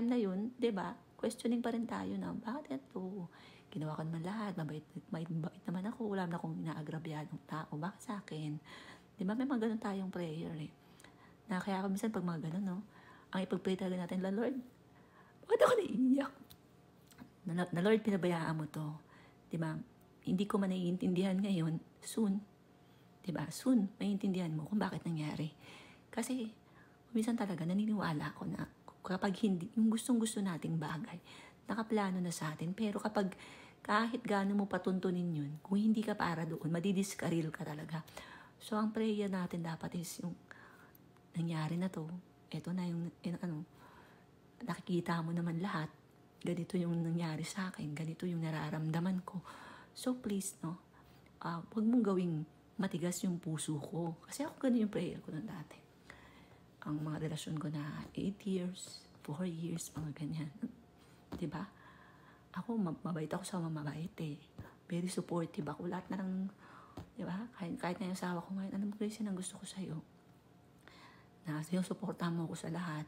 time na yun, di ba, questioning pa rin tayo na, bakit ito? Ginawa ko naman lahat, mabait naman ako, wala na akong inaagrabyadong tao, bakit sa akin? Di ba, may mga ganun tayong prayer eh. Na kaya ako minsan pag mga ganun, no, ang ipag-pray talaga natin, Lord, bakit ako naiiyak? Na Lord, pinabayaan mo to. Di ba, hindi ko man naiintindihan ngayon, soon, di ba, soon, maiintindihan mo kung bakit nangyari. Kasi, minsan talaga, naniniwala ako na kapag hindi, yung gustong-gusto nating bagay, nakaplano na sa atin, pero kapag kahit gaano mo patuntunin yun, kung hindi ka para doon, madidiskaril ka talaga. So, ang prayer natin dapat is yung nangyari na to, eto na yung nakikita mo naman lahat, ganito yung nangyari sa akin, ganito yung nararamdaman ko. So, please, no, huwag mong gawing matigas yung puso ko. Kasi ako ganun yung prayer ko ng dati. Ang mga relasyon ko na 8 years, 4 years, mga ganyan. Diba? Ako, mabait ako sa mabait eh. Very supportive ako. Lahat na lang, diba? Kahit na yung asawa ko ngayon, alam mo, Gracie, ang gusto ko sa'yo. Na yung supportahan mo ako sa lahat.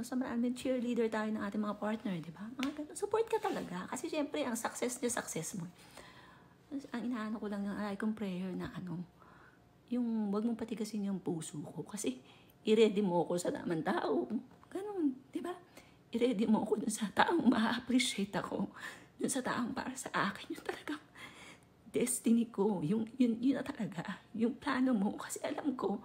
Sa maraming cheerleader tayo ng ating mga partner, diba? Mga ganun, support ka talaga. Kasi syempre, ang success niya, success mo. Ang inaano ko lang ng kong prayer na yung wag mong patigasin yung puso ko. Kasi i-ready mo ako sa tamang tao. Ganun, di ba? I-ready mo ako dun sa taong ma-appreciate ako. Dun sa taong para sa akin. Yung talagang destiny ko. Yun na talaga. Yung plano mo. Kasi alam ko,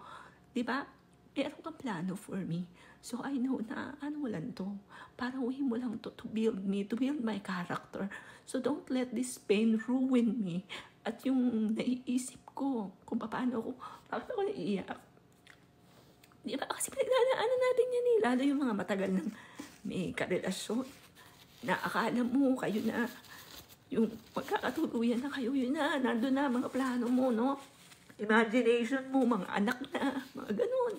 di ba? Meron kang plano for me. So I know na ano mo lang to. Parahuhin mo lang to build me, to build my character. So don't let this pain ruin me. At yung naiisip ko kung paano bakit ako naiiyak. Di ba? Kasi pinagdadaanan natin yan eh. Lalo yung mga matagal ng may karelasyon. Na akala mo kayo na yung magkakatuluyan na kayo, yun na, nandun na mga plano mo, no? Imagination mo, mga anak na, mga ganun.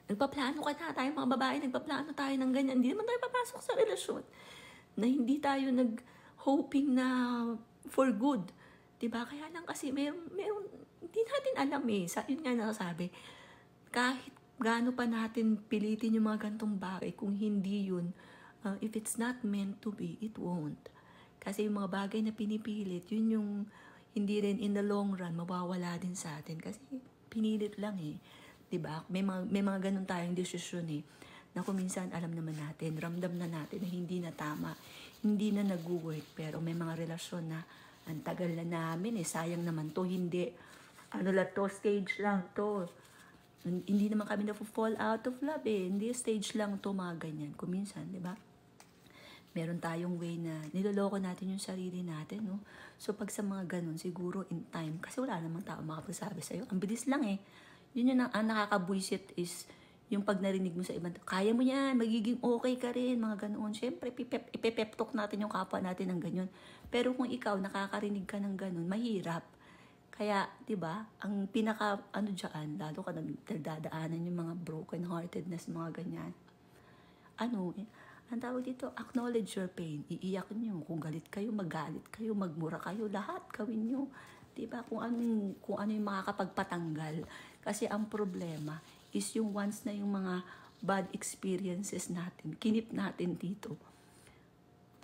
Nagpaplano ka na, tayo mga babae, nagpaplano tayo ng ganyan. Hindi naman tayo papasok sa relasyon. Na hindi tayo nag-hoping na for good. Diba? Kaya lang kasi meron, hindi natin alam eh. Yun nga nasasabi. Kahit gaano pa natin pilitin yung mga gantong bagay, kung hindi yun, if it's not meant to be, it won't. Kasi yung mga bagay na pinipilit, yun yung hindi rin in the long run, mawawala din sa atin. Kasi pinilit lang eh. Diba? May mga ganun tayong desisyon eh. Na kung minsan alam naman natin, ramdam na natin na hindi na tama, hindi na nag-work, pero may mga relasyon na ang tagal na namin eh, sayang naman to, hindi. Ano lang to, stage lang to. Hindi naman kami na-fall out of love eh. Hindi, stage lang to, mga ganyan. Kung minsan, diba? Meron tayong way na niloloko natin yung sarili natin, no? So, pag sa mga ganun, siguro in time, kasi wala namang tao makapagsabi sa'yo. Ang bilis lang eh. Yun yung ang nakakabwisit is yung pag narinig mo sa ibang, kaya mo yan, magiging okay ka rin, mga ganoon. Siyempre, ipepeptalk natin yung kapwa natin ng ganyan. Pero kung ikaw, nakakarinig ka ng ganun, mahirap. Kaya, di ba, ang pinaka, dyan, lalo ka nagdadaanan yung mga broken-heartedness, mga ganyan. Ang tawag dito, acknowledge your pain. Iiyak nyo. Kung galit kayo, magalit kayo, magmura kayo, lahat gawin nyo. Diba? Kung ano yung makakapagpatanggal. Kasi ang problema is yung once na yung mga bad experiences natin, kinip natin dito,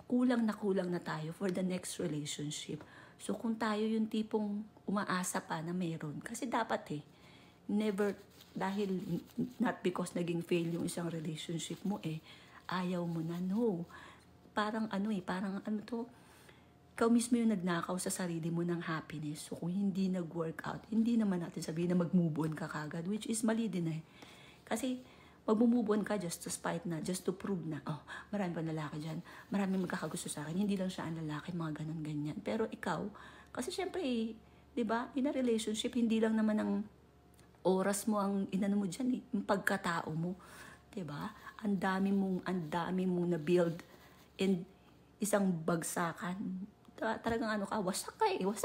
kulang na tayo for the next relationship. So kung tayo yung tipong umaasa pa na meron, kasi dapat never, dahil not because naging fail yung isang relationship mo ayaw mo na, no. Parang ikaw mismo yung nagnakaw sa sarili mo ng happiness. So kung hindi nag-work out, hindi naman natin sabihin na mag-move on ka kagad, which is mali din eh. Kasi mag-move on ka just to spite na, just to prove na, marami pa lalaki dyan, marami magkakagusto sa akin, hindi lang siya ang lalaki, mga ganun ganyan. Pero ikaw, kasi syempre, di ba, in a relationship, hindi lang naman ang oras mo ang inano mo dyan yung pagkatao mo. Di ba? Ang dami mong na-build and isang bagsakan. Talagang wasak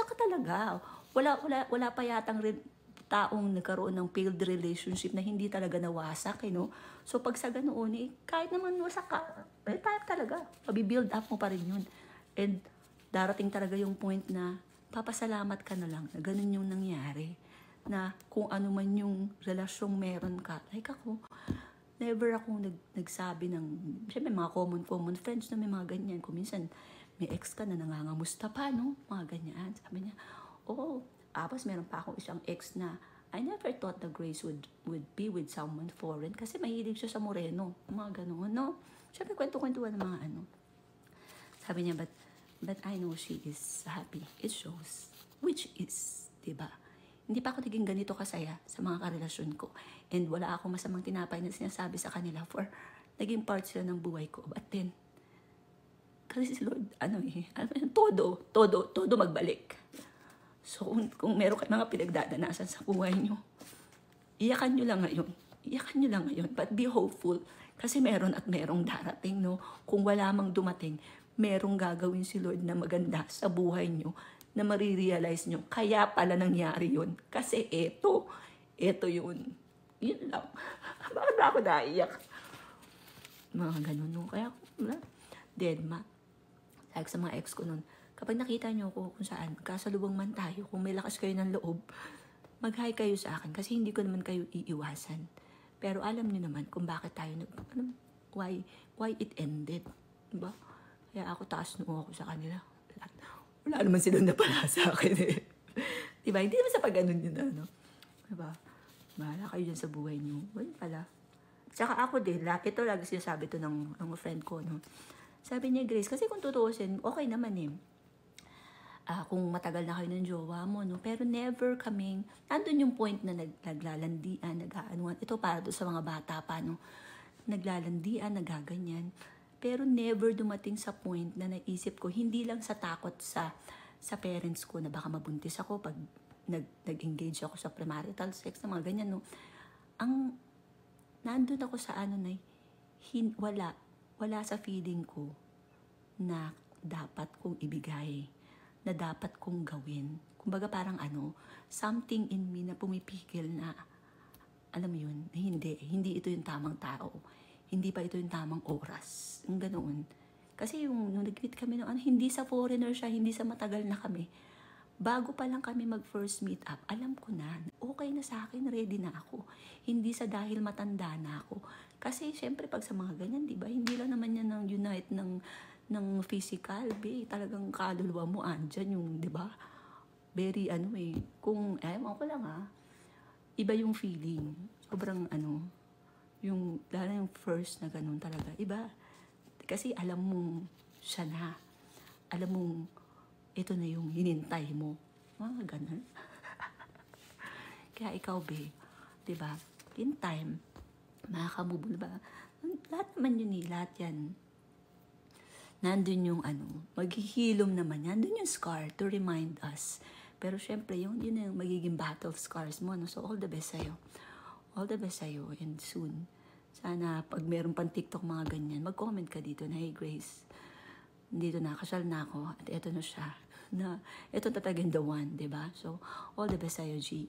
ka talaga. Wala pa yatang taong nagkaroon ng failed relationship na hindi talaga nawasak, no? So pag sa ganoon, kahit naman wasak ka, tayo talaga, mabibuild up mo pa rin yun. And darating talaga yung point na papasalamat ka na lang na ganun yung nangyari. Na kung ano man yung relasyong meron ka, like ako, never akong nagsabi ng, syempre mga common friends na may mga ganyan. Kung minsan, may ex ka na nangangamusta pa, no? Mga ganyan. Sabi niya, oo. Tapos meron pa akong isang ex na, I never thought the Grace would be with someone foreign kasi mahilig siya sa moreno. Mga gano'n, no? Syempre, kwento-kwentuhan ng mga ano. Sabi niya, but I know she is happy. It shows. Which is, diba? Hindi pa ako naging ganito kasaya sa mga karelasyon ko. And wala akong masamang tinapay na sinasabi sa kanila for naging part sila ng buhay ko. But then, kasi si Lord, todo magbalik. So, kung meron kayo mga pinagdadanasan sa buhay nyo, iyakan nyo lang ngayon. But be hopeful. Kasi meron at merong darating, no? Kung wala mang dumating, merong gagawin si Lord na maganda sa buhay nyo, na marirealize nyo, kaya pala nangyari yun. Kasi eto yun. Yun lang. Bakit ba ako naiyak? Mga ganun, no? Kaya, Dedma, like sa mga ex ko nun, kapag nakita nyo ako kung saan, kasalubong man tayo, kung may lakas kayo ng loob, mag-hi kayo sa akin kasi hindi ko naman kayo iiwasan. Pero alam niyo naman kung bakit tayo why it ended. Diba? Kaya ako taas noo ako sa kanila. Wala naman silang napala sa akin eh. Diba? Hindi naman sa pag-ganon yun, ano? Diba? Bahala kayo dyan sa buhay niyo. Wala pala. Tsaka ako din, ito lagi sinasabi to ng friend ko, no? Sabi niya, Grace, kasi kung tutuusin, okay naman eh. Kung matagal na kayo ng jowa mo, no? Pero never kaming, nandun yung point na naglalandian, nag-aanuan. Ito para doon sa mga bata pa, no? Naglalandian, nagaganyan. Pero never dumating sa point na naisip ko, hindi lang sa takot sa parents ko na baka mabuntis ako pag nag-engage ako sa premarital sex, na mga ganyan, no? Nandun ako sa wala sa feeling ko na dapat kong ibigay, na dapat kong gawin. Kumbaga parang something in me na pumipigil na, alam mo yun, hindi ito yung tamang tao. Hindi pa ito yung tamang oras. Yung ganoon. Kasi nung nag-meet kami hindi sa foreigner siya, hindi sa matagal na kami. Bago pa lang kami mag-first meet up, alam ko na, okay na sa akin, ready na ako. Hindi sa dahil matanda na ako. Kasi syempre pag sa mga ganyan, di ba, hindi lang naman yan unite ng physical, talagang kaluluwa mo, andyan yung, di ba, very kung, ewan ko lang iba yung feeling. Sobrang yung, lalo yung first na ganun talaga, iba. Kasi alam mong siya na. Alam mong ito na yung hinintay mo. Mga ganun. Kaya ikaw, diba? In time, makakamove, diba? Lahat naman yun lahat yan. Nandun yung maghihilom naman yan. Nandun yung scar to remind us. Pero syempre, yun yung magiging battle scars mo. No? So, all the best sa'yo. All the best sa'yo. And soon, sana pag meron pang TikTok mga ganyan, mag-comment ka dito na, hey Grace, dito na, kasal na ako, at eto na siya. Na, eto tatagin the one, diba? So, all the best sa'yo, G.